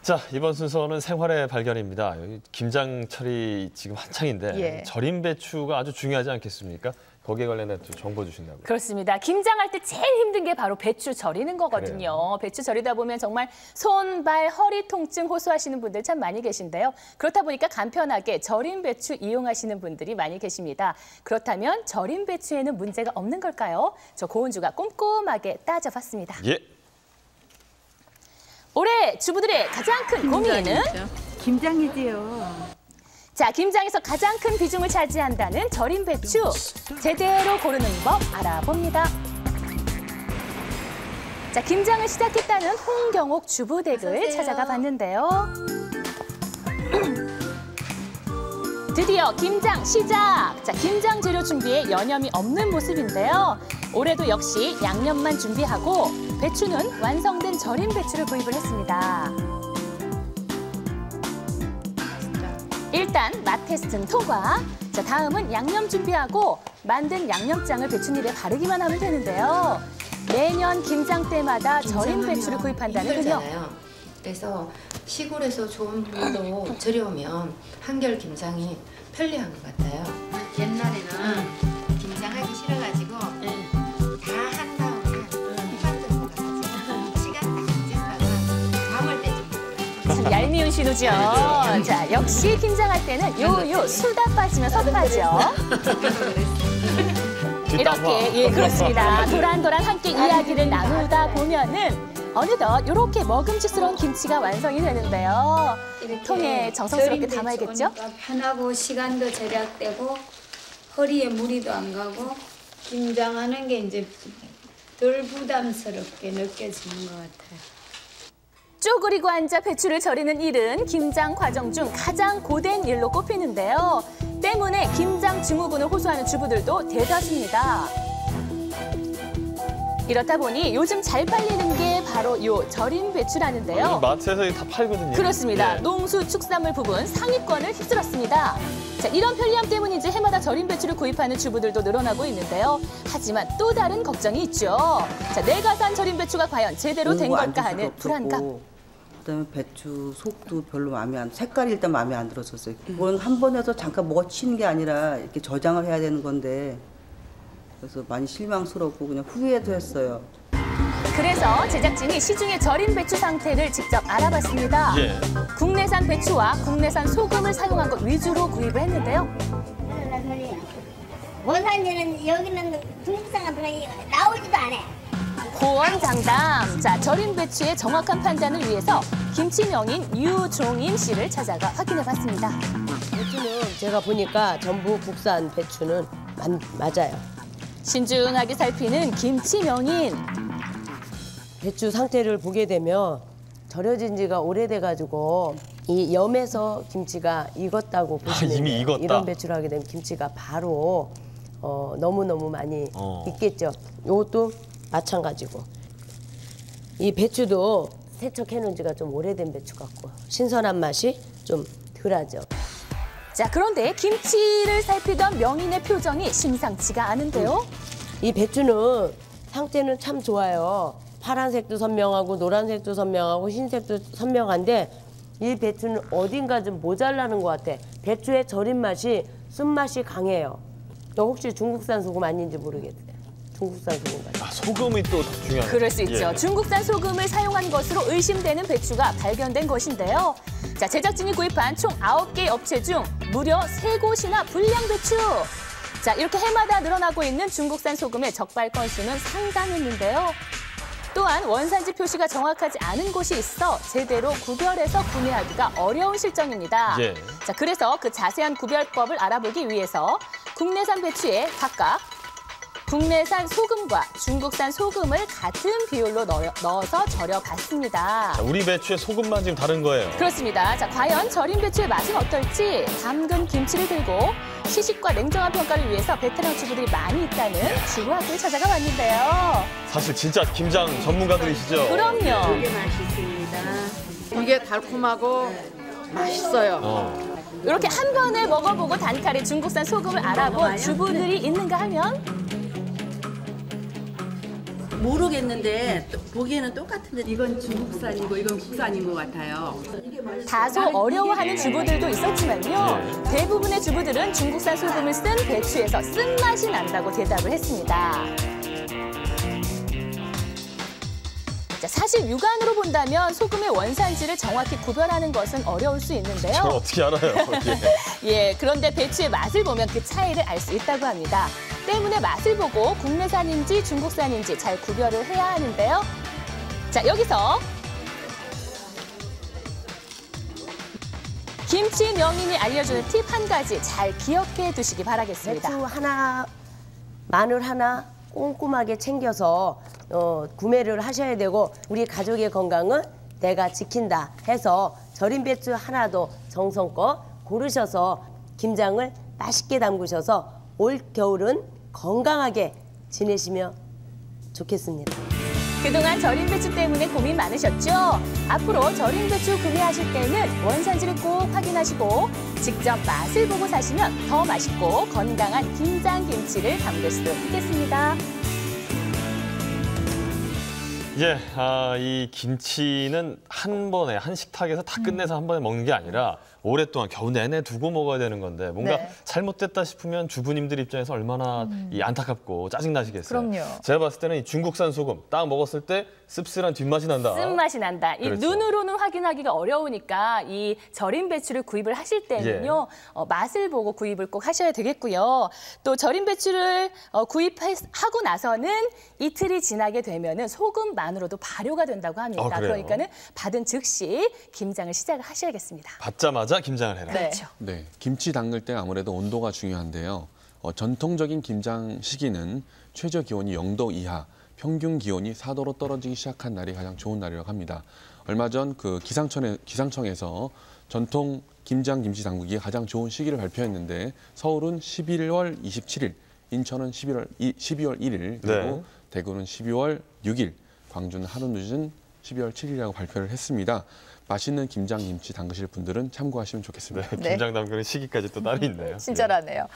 자, 이번 순서는 생활의 발견입니다. 여기 김장철이 지금 한창인데 예. 절임 배추가 아주 중요하지 않겠습니까? 거기에 관련해 또 정보 주신다고요. 그렇습니다. 김장할 때 제일 힘든 게 바로 배추 절이는 거거든요. 그래요. 배추 절이다 보면 정말 손, 발, 허리 통증 호소하시는 분들 참 많이 계신데요. 그렇다 보니까 간편하게 절임 배추 이용하시는 분들이 많이 계십니다. 그렇다면 절임 배추에는 문제가 없는 걸까요? 저 고은주가 꼼꼼하게 따져봤습니다. 예. 올해 주부들의 가장 큰 고민은 김장이지요. 자, 김장에서 가장 큰 비중을 차지한다는 절임 배추. 제대로 고르는 법 알아봅니다. 자, 김장을 시작했다는 홍경옥 주부 댁을 찾아가 봤는데요. 드디어 김장 시작! 자, 김장 재료 준비에 여념이 없는 모습인데요. 올해도 역시 양념만 준비하고 배추는 완성된 절임 배추를 구입을 했습니다. 일단 맛 테스트는 통과. 자, 다음은 양념 준비하고 만든 양념장을 배추잎에 바르기만 하면 되는데요. 매년 김장 때마다 절임 배추를 구입한다는 그녀. 그래서 시골에서 좋은 물도 절여오면 한결 김장이 편리한 것 같아요. 옛날에는 김장하기 싫어가지고 다 한 다음에 휘발유 넣어가지고 시간 딱 잊었다가 밤을 때좀 참 얄미운 신우죠. 자, 역시 김장할 때는 요요 수다 빠지면 섭하죠. 이렇게 그렇습니다. 도란도란 함께 이야기를 나누다 보면은 어느덧 이렇게 먹음직스러운 김치가 완성이 되는데요. 통에 정성스럽게 담아야겠죠? 편하고 시간도 절약되고 허리에 무리도 안 가고 김장하는 게 이제 덜 부담스럽게 느껴지는 것 같아요. 쪼그리고 앉아 배추를 절이는 일은 김장 과정 중 가장 고된 일로 꼽히는데요. 때문에 김장 증후군을 호소하는 주부들도 대다수입니다. 이렇다 보니 요즘 잘 팔리는 게 바로 요 절임 배추라는데요. 마트에서 다 팔거든요. 그렇습니다. 예. 농수 축산물 부분 상위권을 휩쓸었습니다. 자, 이런 편리함 때문인지 해마다 절임 배추를 구입하는 주부들도 늘어나고 있는데요. 하지만 또 다른 걱정이 있죠. 자, 내가 산 절임 배추가 과연 제대로 된 걸까 하는 불안감. 그다음에 배추 속도 별로 마음에 안, 색깔이 일단 마음에 안 들었었어요. 그건 한 번 해서 잠깐 먹어치는 게 아니라 이렇게 저장을 해야 되는 건데 그래서 많이 실망스럽고 그냥 후회도 했어요. 그래서 제작진이 시중의 절임 배추 상태를 직접 알아봤습니다. 예. 국내산 배추와 국내산 소금을 사용한 것 위주로 구입을 했는데요. 원산지는 여기는 중국산 같은 거 나오지도 않아. 고원장담. 자, 절임 배추의 정확한 판단을 위해서 김치 명인 유종인 씨를 찾아가 확인해봤습니다. 배추는 제가 보니까 전부 국산 배추는 맞아요. 신중하게 살피는 김치 명인. 배추 상태를 보게 되면 절여진 지가 오래돼가지고 이 염에서 김치가 익었다고 보시면 이미 익었다. 이런 배추를 하게 되면 김치가 바로 너무너무 많이 익겠죠. 이것도 마찬가지고. 이 배추도 세척해놓은 지가 좀 오래된 배추 같고 신선한 맛이 좀 덜하죠. 자, 그런데 김치를 살피던 명인의 표정이 심상치가 않은데요. 이 배추는 상태는 참 좋아요. 파란색도 선명하고 노란색도 선명하고 흰색도 선명한데 이 배추는 어딘가 좀 모자라는 것 같아. 배추의 절임 맛이 쓴맛이 강해요. 또 혹시 중국산 소금 아닌지 모르겠어요. 중국산 소금 같아요. 아, 소금이 또 중요해요. 그럴 수 있죠. 중국산 소금을 사용한 것으로 의심되는 배추가 발견된 것인데요. 자, 제작진이 구입한 총 9개 업체 중 무려 3곳이나 불량 배추. 자, 이렇게 해마다 늘어나고 있는 중국산 소금의 적발 건수는 상당했는데요. 또한 원산지 표시가 정확하지 않은 곳이 있어 제대로 구별해서 구매하기가 어려운 실정입니다. 예. 자, 그래서 그 자세한 구별법을 알아보기 위해서 국내산 배추에 각각 국내산 소금과 중국산 소금을 같은 비율로 넣어서 절여봤습니다. 자, 우리 배추의 소금만 지금 다른 거예요. 그렇습니다. 자, 과연 절임 배추의 맛은 어떨지 담근 김치를 들고 시식과 냉정한 평가를 위해서 베테랑 주부들이 많이 있다는 주부학교를 찾아가 봤는데요. 사실 진짜 김장 전문가들이시죠? 그럼요. 되게 맛있습니다. 이게 달콤하고 맛있어요. 이렇게 한 번에 먹어보고 단칼에 중국산 소금을 알아본 주부들이 있는가 하면 모르겠는데 보기에는 똑같은데 이건 중국산이고 이건 국산인 것 같아요. 다소 어려워하는 주부들도 있었지만요. 대부분의 주부들은 중국산 소금을 쓴 배추에서 쓴맛이 난다고 대답을 했습니다. 자, 사실 육안으로 본다면 소금의 원산지를 정확히 구별하는 것은 어려울 수 있는데요. 저 어떻게 알아요? 예, 그런데 배추의 맛을 보면 그 차이를 알 수 있다고 합니다. 때문에 맛을 보고 국내산인지 중국산인지 잘 구별을 해야 하는데요. 자, 여기서 김치 명인이 알려주는 팁 한 가지 잘 기억해 두시기 바라겠습니다. 배추 하나, 마늘 하나 꼼꼼하게 챙겨서 구매를 하셔야 되고 우리 가족의 건강은 내가 지킨다 해서 절인 배추 하나도 정성껏 고르셔서 김장을 맛있게 담그셔서 올 겨울은 건강하게 지내시면 좋겠습니다. 그동안 절인 배추 때문에 고민 많으셨죠? 앞으로 절인 배추 구매하실 때는 원산지를 꼭 확인하시고 직접 맛을 보고 사시면 더 맛있고 건강한 김장김치를 담글 수 있겠습니다. 예, 이 김치는 한 번에 한 식탁에서 다 끝내서 한 번에 먹는 게 아니라 오랫동안 겨우 내내 두고 먹어야 되는 건데 뭔가 네. 잘못됐다 싶으면 주부님들 입장에서 얼마나 이 안타깝고 짜증나시겠어요. 그럼요. 제가 봤을 때는 이 중국산 소금 딱 먹었을 때 씁쓸한 뒷맛이 난다. 쓴맛이 난다. 이 그렇죠. 눈으로는 확인하기가 어려우니까 이 절인 배추를 구입을 하실 때는요. 맛을 보고 구입을 꼭 하셔야 되겠고요. 또 절인 배추를 구입하고 나서는 이틀이 지나게 되면은 소금만으로도 발효가 된다고 합니다. 그래요? 그러니까는 받은 즉시 김장을 시작을 하셔야겠습니다. 받자마자 김장을 해라. 그렇죠. 네, 김치 담글 때 아무래도 온도가 중요한데요. 전통적인 김장 시기는 최저 기온이 0도 이하, 평균 기온이 4도로 떨어지기 시작한 날이 가장 좋은 날이라고 합니다. 얼마 전 그 기상청에서 전통 김장 김치 담그기에 가장 좋은 시기를 발표했는데 서울은 11월 27일, 인천은 12월 1일, 그리고 네. 대구는 12월 6일, 광주는 하루 늦은 12월 7일이라고 발표를 했습니다. 맛있는 김장 김치 담그실 분들은 참고하시면 좋겠습니다. 네, 김장 담그는 시기까지 또 따로 있네요. 친절하네요.